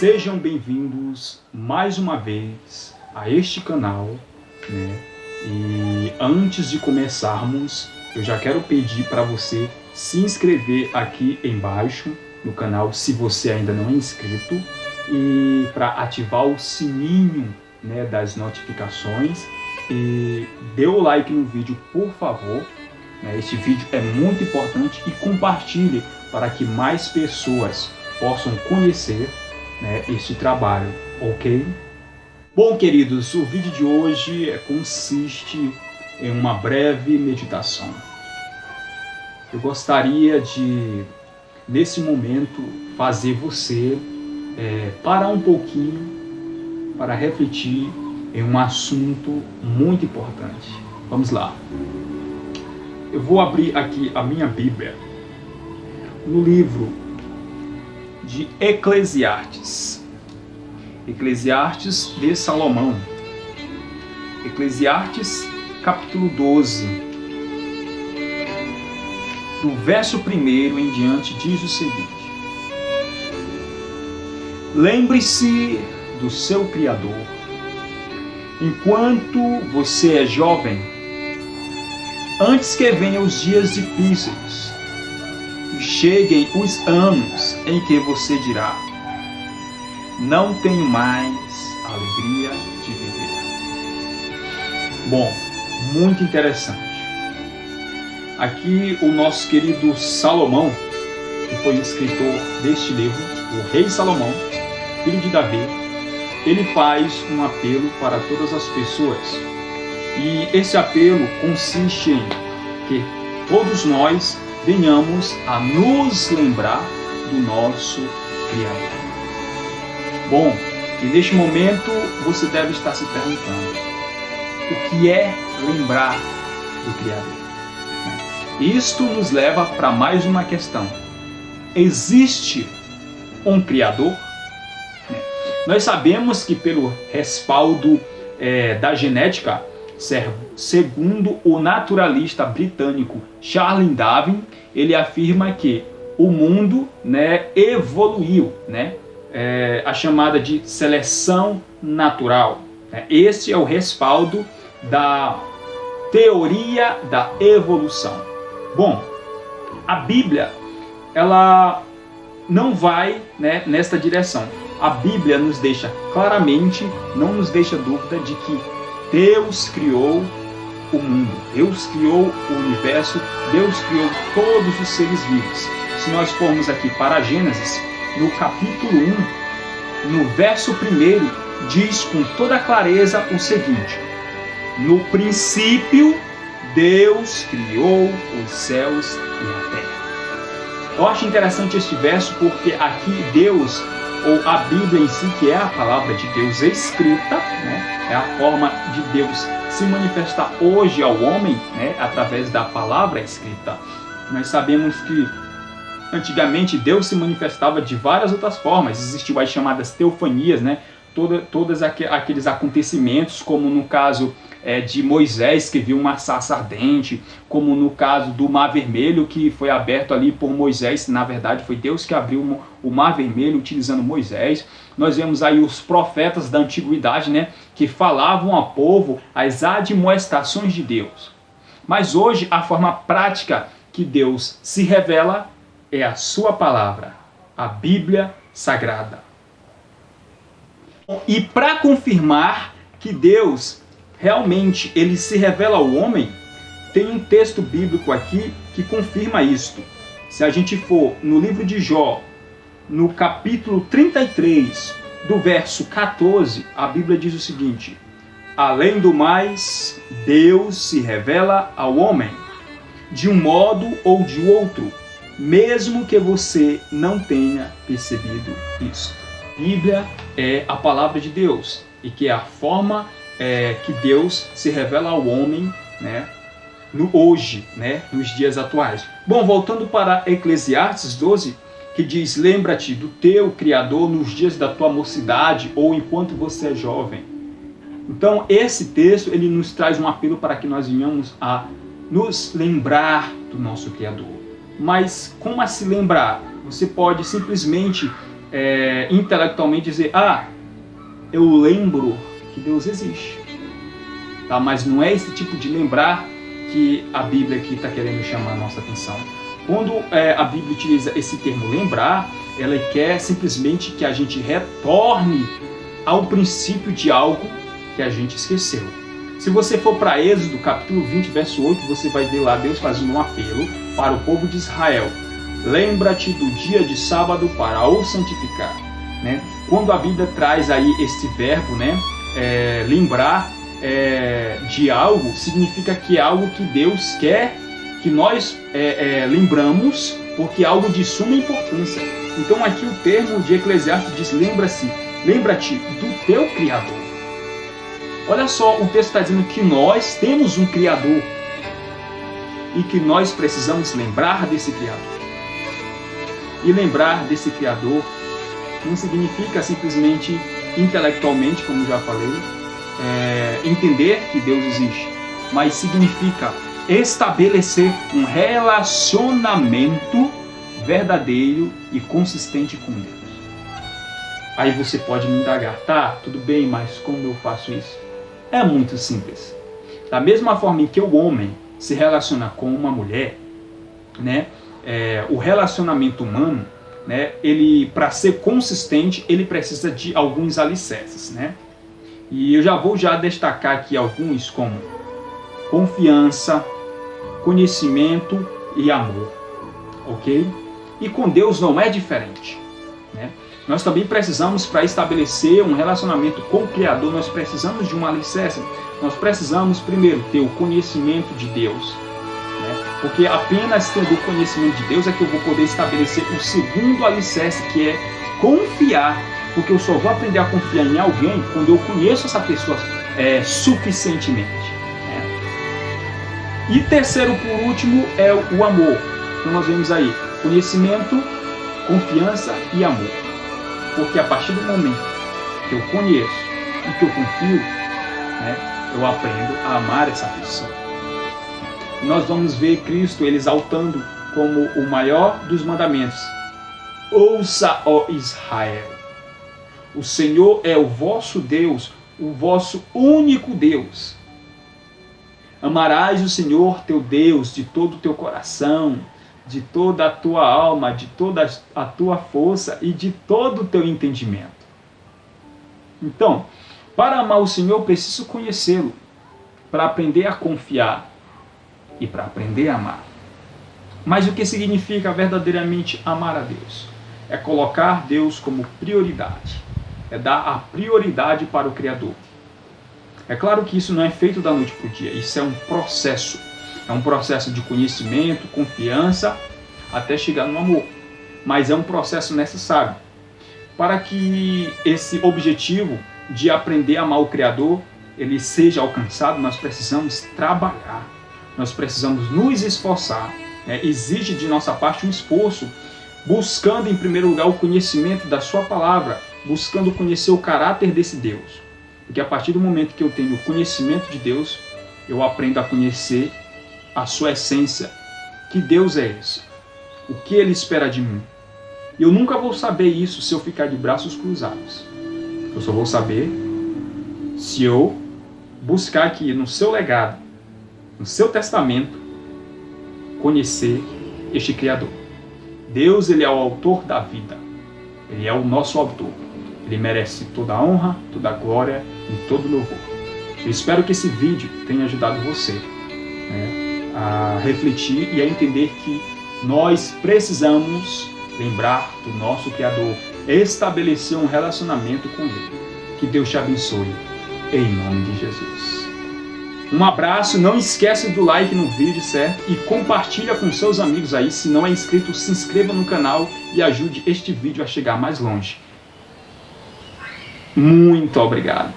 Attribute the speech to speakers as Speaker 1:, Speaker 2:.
Speaker 1: Sejam bem-vindos mais uma vez a este canal, né? E antes de começarmos, eu já quero pedir para você se inscrever aqui embaixo no canal, se você ainda não é inscrito, e para ativar o sininho, né, das notificações, e dê o like no vídeo, por favor, né? Este vídeo é muito importante, e compartilhe para que mais pessoas possam conhecer, né, este trabalho, ok? Bom, queridos, o vídeo de hoje consiste em uma breve meditação. Eu gostaria de, nesse momento, fazer você parar um pouquinho para refletir em um assunto muito importante. Vamos lá. Eu vou abrir aqui a minha Bíblia no livro de Eclesiastes. Eclesiastes de Salomão. Eclesiastes, capítulo 12. Do verso 1 em diante, diz o seguinte: lembre-se do seu Criador enquanto você é jovem, antes que venham os dias difíceis e cheguem os anos em que você dirá: não tenho mais alegria de viver. Bom, muito interessante. Aqui o nosso querido Salomão, que foi o escritor deste livro, o rei Salomão, filho de Davi, ele faz um apelo para todas as pessoas. E esse apelo consiste em que todos nós venhamos a nos lembrar do nosso Criador. Bom, e neste momento você deve estar se perguntando: o que é lembrar do Criador? Isto nos leva para mais uma questão. Existe um Criador? Nós sabemos que pelo respaldo da genética, segundo o naturalista britânico Charles Darwin, ele afirma que o mundo, né, evoluiu, né, a chamada de seleção natural. Este é o respaldo da teoria da evolução. Bom, a Bíblia, ela não vai, né, nesta direção. A Bíblia nos deixa claramente, não nos deixa dúvida de que Deus criou o mundo, Deus criou o universo, Deus criou todos os seres vivos. Se nós formos aqui para Gênesis, no capítulo 1, no verso 1, diz com toda clareza o seguinte: no princípio, Deus criou os céus e a terra. Eu acho interessante este verso porque aqui Deus, ou a Bíblia em si, que é a palavra de Deus escrita, né, é a forma de Deus se manifestar hoje ao homem, né, através da palavra escrita. Nós sabemos que antigamente Deus se manifestava de várias outras formas. Existiam as chamadas teofanias, né, todos aqueles acontecimentos, como no caso de Moisés, que viu uma sarça ardente, como no caso do Mar Vermelho, que foi aberto ali por Moisés. Na verdade foi Deus que abriu o Mar Vermelho utilizando Moisés. Nós vemos aí os profetas da antiguidade, né, que falavam ao povo as admoestações de Deus. Mas hoje a forma prática que Deus se revela é a sua palavra, a Bíblia Sagrada. E para confirmar que Deus realmente ele se revela ao homem, tem um texto bíblico aqui que confirma isto. Se a gente for no livro de Jó, no capítulo 33, do verso 14, a Bíblia diz o seguinte: além do mais, Deus se revela ao homem, de um modo ou de outro, mesmo que você não tenha percebido isso. Bíblia é a palavra de Deus, e que é a forma que Deus se revela ao homem, né, hoje, né, nos dias atuais. Bom, voltando para Eclesiastes 12, que diz: lembra-te do teu Criador nos dias da tua mocidade, ou enquanto você é jovem. Então esse texto ele nos traz um apelo para que nós venhamos a nos lembrar do nosso Criador. Mas como a se lembrar? Você pode simplesmente intelectualmente dizer, eu lembro que Deus existe. Tá? Mas não é esse tipo de lembrar que a Bíblia aqui está querendo chamar a nossa atenção. Quando a Bíblia utiliza esse termo lembrar, ela quer simplesmente que a gente retorne ao princípio de algo que a gente esqueceu. Se você for para Êxodo, capítulo 20, verso 8, você vai ver lá Deus fazendo um apelo para o povo de Israel. Lembra-te do dia de sábado para o santificar. Né? Quando a Bíblia traz aí este verbo, né, lembrar de algo, significa que é algo que Deus quer que nós lembramos, porque é algo de suma importância. Então aqui o termo de Eclesiastes diz, lembra-te do teu Criador. Olha só, o texto está dizendo que nós temos um Criador e que nós precisamos lembrar desse Criador. E lembrar desse Criador não significa simplesmente intelectualmente, como já falei, entender que Deus existe, mas significa estabelecer um relacionamento verdadeiro e consistente com Deus. Aí você pode me indagar, tá, tudo bem, mas como eu faço isso? É muito simples. Da mesma forma em que o homem se relaciona com uma mulher, né, o relacionamento humano, né, ele, para ser consistente, ele precisa de alguns alicerces, né? E eu vou destacar aqui alguns, como confiança, conhecimento e amor, ok? E com Deus não é diferente, né? Nós também precisamos, para estabelecer um relacionamento com o Criador, nós precisamos de um alicerce. Nós precisamos, primeiro, ter o conhecimento de Deus, né? Porque apenas tendo o conhecimento de Deus é que eu vou poder estabelecer o segundo alicerce, que é confiar. Porque eu só vou aprender a confiar em alguém quando eu conheço essa pessoa suficientemente. Né? E terceiro, por último, é o amor. Então nós vemos aí conhecimento, confiança e amor. Porque a partir do momento que eu conheço e que eu confio, né, eu aprendo a amar essa pessoa. E nós vamos ver Cristo ele exaltando como o maior dos mandamentos. Ouça, ó Israel, o Senhor é o vosso Deus, o vosso único Deus. Amarás o Senhor teu Deus de todo o teu coração, de toda a tua alma, de toda a tua força e de todo o teu entendimento. Então, para amar o Senhor, eu preciso conhecê-lo, para aprender a confiar e para aprender a amar. Mas o que significa verdadeiramente amar a Deus? É colocar Deus como prioridade. É dar a prioridade para o Criador. É claro que isso não é feito da noite para o dia. Isso é um processo. É um processo de conhecimento, confiança, até chegar no amor. Mas é um processo necessário. Para que esse objetivo de aprender a amar o Criador, ele seja alcançado, nós precisamos trabalhar. Nós precisamos nos esforçar. Exige de nossa parte um esforço, buscando em primeiro lugar o conhecimento da sua palavra, buscando conhecer o caráter desse Deus. Porque a partir do momento que eu tenho o conhecimento de Deus, eu aprendo a conhecer a sua essência. Que Deus é esse? O que Ele espera de mim? Eu nunca vou saber isso se eu ficar de braços cruzados. Eu só vou saber se eu buscar aqui no seu legado, no seu testamento, conhecer este Criador. Deus, Ele é o autor da vida. Ele é o nosso autor. Ele merece toda a honra, toda a glória e todo o louvor. Eu espero que esse vídeo tenha ajudado você, né, a refletir e a entender que nós precisamos lembrar do nosso Criador, estabelecer um relacionamento com Ele. Que Deus te abençoe, em nome de Jesus. Um abraço, não esquece do like no vídeo, certo? E compartilha com seus amigos aí. Se não é inscrito, se inscreva no canal e ajude este vídeo a chegar mais longe. Muito obrigado.